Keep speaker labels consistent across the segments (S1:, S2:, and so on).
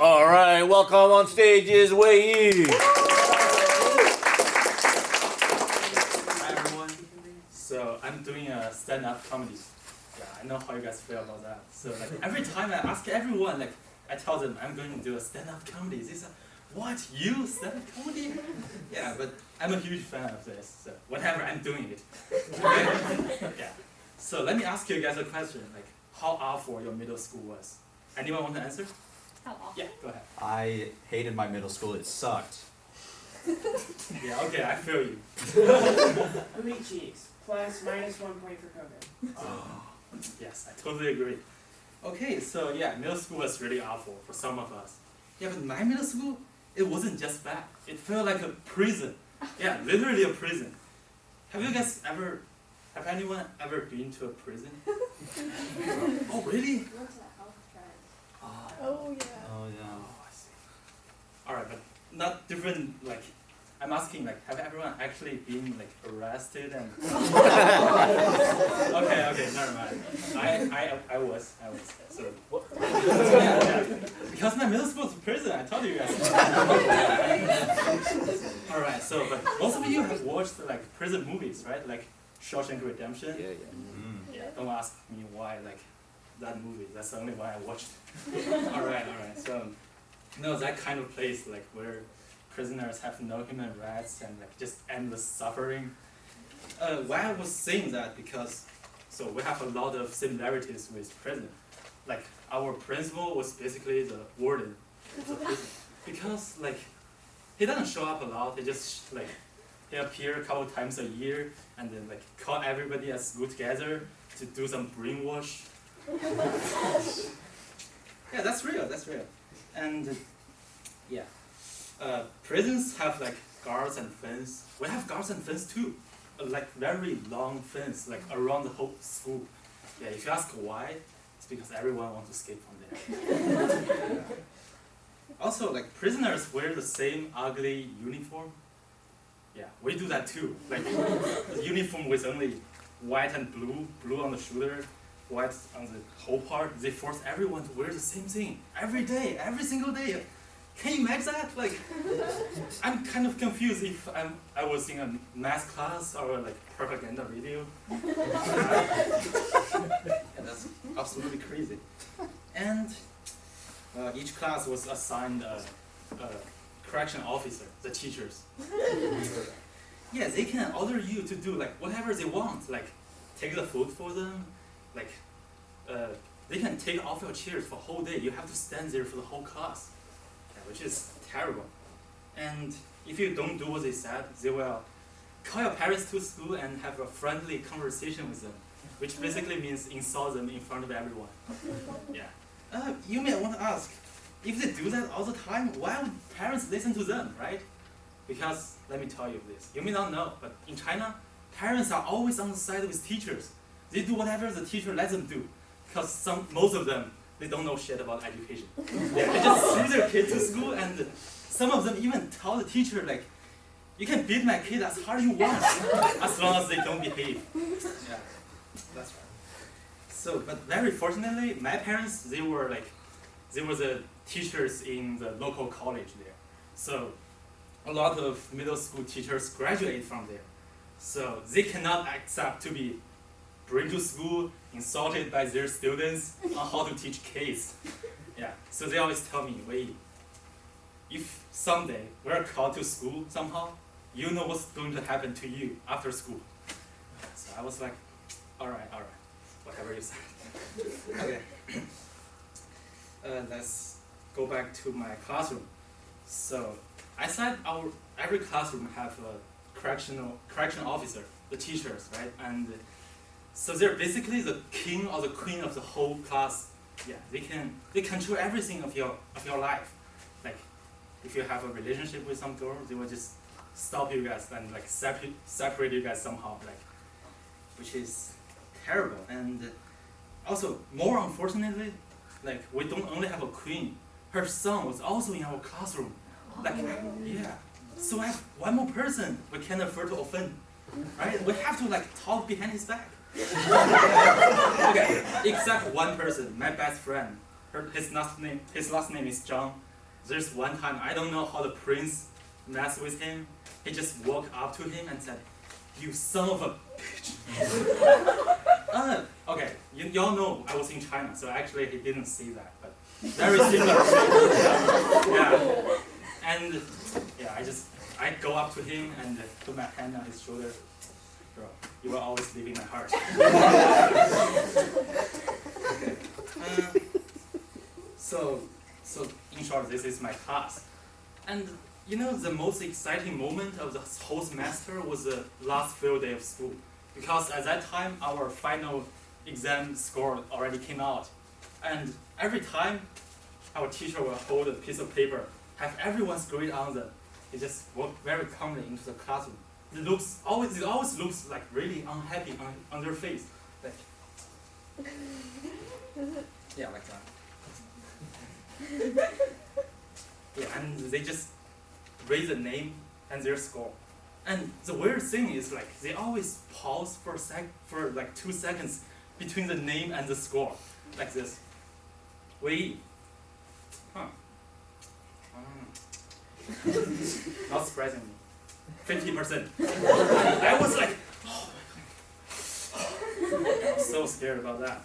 S1: All right, welcome on stage is WeiyiC.
S2: Hi everyone. So I'm doing a stand-up comedy. Yeah, I know how you guys feel about that. So like every time I ask everyone, like I tell them I'm going to do a stand-up comedy. They say, "What? You stand-up comedy?" Yeah, but I'm a huge fan of this. So whatever, I'm doing it. Yeah. So let me ask you guys a question. Like, how awful your middle school was? Anyone want to answer?
S3: How awful?
S2: Yeah, go ahead.
S4: I hated my middle school. It sucked.
S2: Yeah, okay, I feel you.
S5: Elite cheeks. Plus minus 1 point for COVID.
S2: Yes, I totally agree. Okay, so yeah, middle school was really awful for some of us. Yeah, but my middle school, it wasn't just bad. It felt like a prison. Yeah, literally a prison. Have anyone ever been to a prison? Oh, really?
S3: What's a health trend?
S4: Oh yeah.
S2: Oh, I see. Alright, but not different, like, I'm asking, like, have everyone actually been, like, arrested and... Okay, never mind. I was, so... Yeah. Because my middle school was a prison, I told you guys. Alright, so, but most of you have watched, like, prison movies, right? Like, Shawshank Redemption? Yeah, don't ask me why, like, that movie, that's the only one I watched. Alright, so, that kind of place, like, where prisoners have no human rights and, like, just endless suffering. Why I was saying that, because, so we have a lot of similarities with prison. Like, our principal was basically the warden of the prison. Because, like, he doesn't show up a lot, he just, like, he appears a couple times a year and then, like, call everybody at school together to do some brainwash. Yeah, that's real. And yeah, prisons have like guards and fence. We have guards and fence too, like very long fence, like around the whole school. Yeah, if you ask why, it's because everyone wants to escape from there. Yeah. Also, like prisoners wear the same ugly uniform. Yeah, we do that too. Like the uniform with only white and blue on the shoulder, white on the whole part. They force everyone to wear the same thing every day, every single day. Can you imagine that? Like, I'm kind of confused if I was in a math class or like propaganda video. Yeah, that's absolutely crazy. And each class was assigned a correction officer, the teachers. Yeah, they can order you to do like whatever they want, like take the food for them, like they can take off your chairs for a whole day. You have to stand there for the whole class, which is terrible. And if you don't do what they said, they will call your parents to school and have a friendly conversation with them, which basically means insult them in front of everyone. Yeah. You may want to ask, if they do that all the time, why would parents listen to them, right? Because, let me tell you this, you may not know, but in China, parents are always on the side with teachers. They do whatever the teacher lets them do, because most of them, they don't know shit about education. Yeah, they just threw their kid to school, and some of them even tell the teacher, like, you can beat my kid as hard as you want, as long as they don't behave. Yeah, that's right. So, but very fortunately, my parents, they were the teachers in the local college there. So, a lot of middle school teachers graduate from there. So, they cannot accept to be bring to school, insulted by their students on how to teach kids. Yeah, so they always tell me, wait, if someday we're called to school somehow, you know what's going to happen to you after school. So I was like, all right, whatever you said. Okay, let's go back to my classroom. So I said every classroom have a correction officer, the teachers, right? And so they're basically the king or the queen of the whole class. Yeah, they control everything of your life. Like, if you have a relationship with some girl, they will just stop you guys and like separate you guys somehow, like, which is terrible. And also, more unfortunately, like we don't only have a queen. Her son was also in our classroom. Like, yeah. So I have one more person we can't afford to offend, right? We have to like talk behind his back. Okay, except one person, my best friend. His last name is John. there's one time, I don't know how the prince messed with him. He just walked up to him and said, "You son of a bitch." Okay, y'all know I was in China, so actually he didn't see that, but very similar. Yeah. And yeah, I go up to him and put my hand on his shoulder. "Bro, you will always live in my heart." Okay. So in short, this is my class. And you know, the most exciting moment of the whole semester was the last field day of school. Because at that time, our final exam score already came out. And every time, our teacher will hold a piece of paper, have everyone's grade on them. They just walk very calmly into the classroom. It always looks like really unhappy on their face. Like, yeah, like that. Yeah, and they just raise a name and their score. And the weird thing is, like, they always pause for like 2 seconds between the name and the score, like this. WeiyiC. Huh. Not surprisingly, 50%. I was like, oh my god. I was so scared about that.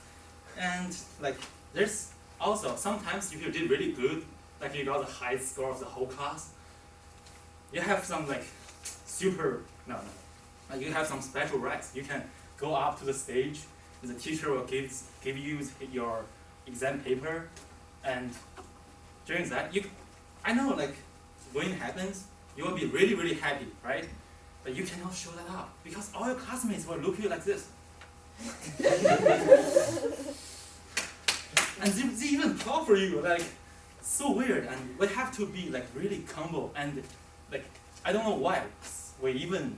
S2: And like, there's also sometimes if you did really good, like you got the highest score of the whole class, you have some like like you have some special rights. You can go up to the stage, and the teacher will give you your exam paper, and during that, I know like when it happens, you will be really, really happy, right? But you cannot show that up because all your classmates will look at you like this. And they even talk for you, like, so weird. And we have to be like really humble and like, I don't know why we even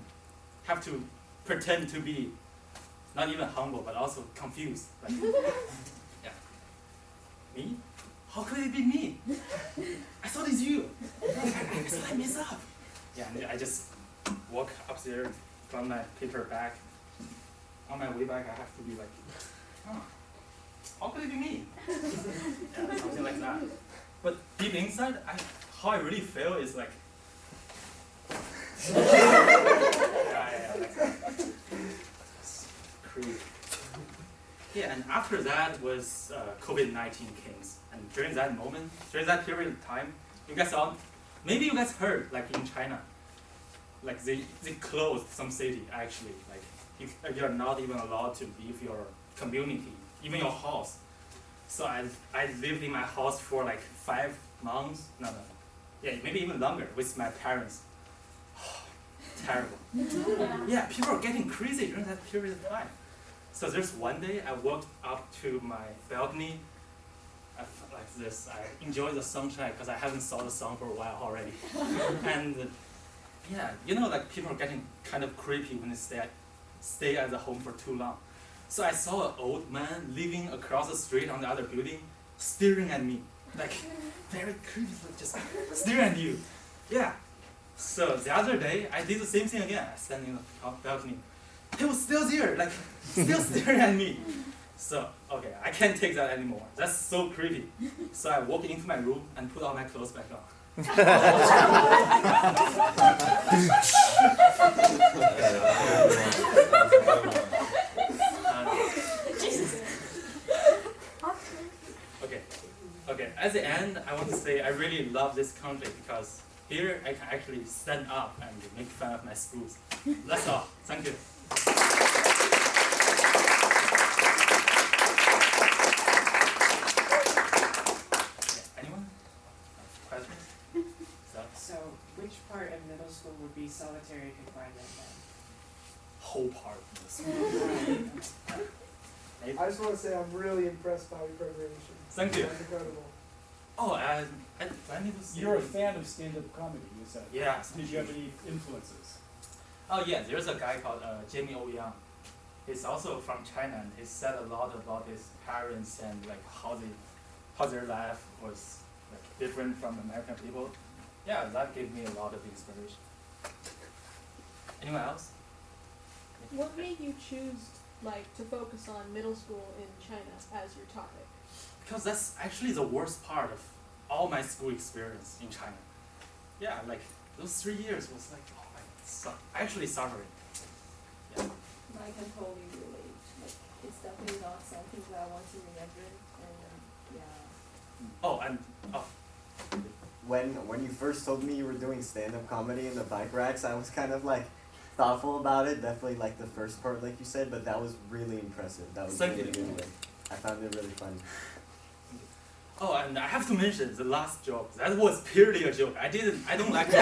S2: have to pretend to be not even humble, but also confused. Like, yeah. Me? How could it be me? I thought it's you. I thought I messed up. Yeah, and I just walk upstairs, got my paper back. On my way back, I have to be like, oh, how could it be me? Yeah, something like that. But deep inside, how I really feel is like, yeah, like that. Crazy. Yeah, and after that was COVID-19 came. And during that moment, during that period of time, maybe you guys heard, like in China, like they closed some city actually. Like you're not even allowed to leave your community, even your house. So I lived in my house for like 5 months. No. Yeah, maybe even longer with my parents. Terrible. Yeah, people are getting crazy during that period of time. So there's one day I walked up to my balcony. I felt like this. I enjoy the sunshine because I haven't saw the sun for a while already. And yeah, you know, like people are getting kind of creepy when they stay at the home for too long. So I saw an old man living across the street on the other building, staring at me, like very creepy, like just staring at you. Yeah. So the other day I did the same thing again. I stand in the balcony. He was still there, like still staring at me. So, okay, I can't take that anymore. That's so creepy. So I walked into my room and put all my clothes back on. Okay. At the end, I want to say I really love this country because here I can actually stand up and make fun of my schools. That's all. Thank you.
S5: So, which part of middle school would be solitary confinement then?
S2: Whole part of the school.
S6: I just want to say I'm really impressed by your preparation.
S2: Thank you.
S6: That's incredible.
S2: Oh, I need to say.
S7: You're a fan of stand-up comedy, you said.
S2: Yeah.
S7: Did you have any influences?
S2: Oh yeah, there's a guy called Jamie O. Yang. He's also from China, and he said a lot about his parents and like how their life was like different from American people. Yeah, that gave me a lot of inspiration. Anyone else?
S8: What made you choose to focus on middle school in China as your topic?
S2: Because that's actually the worst part of all my school experience in China. Yeah, like those 3 years was like, oh my, actually suffering. Yeah.
S8: I can totally relate. Like, it's definitely not something that I want to remember. And yeah.
S2: Oh, and
S9: When you first told me you were doing stand-up comedy in the bike racks, I was kind of like thoughtful about it. Definitely like the first part, like you said, but that was really impressive. That was
S2: Thank
S9: really
S2: you.
S9: good. Like, I found it really funny.
S2: oh, and I have to mention the last joke. That was purely a joke. I don't like it.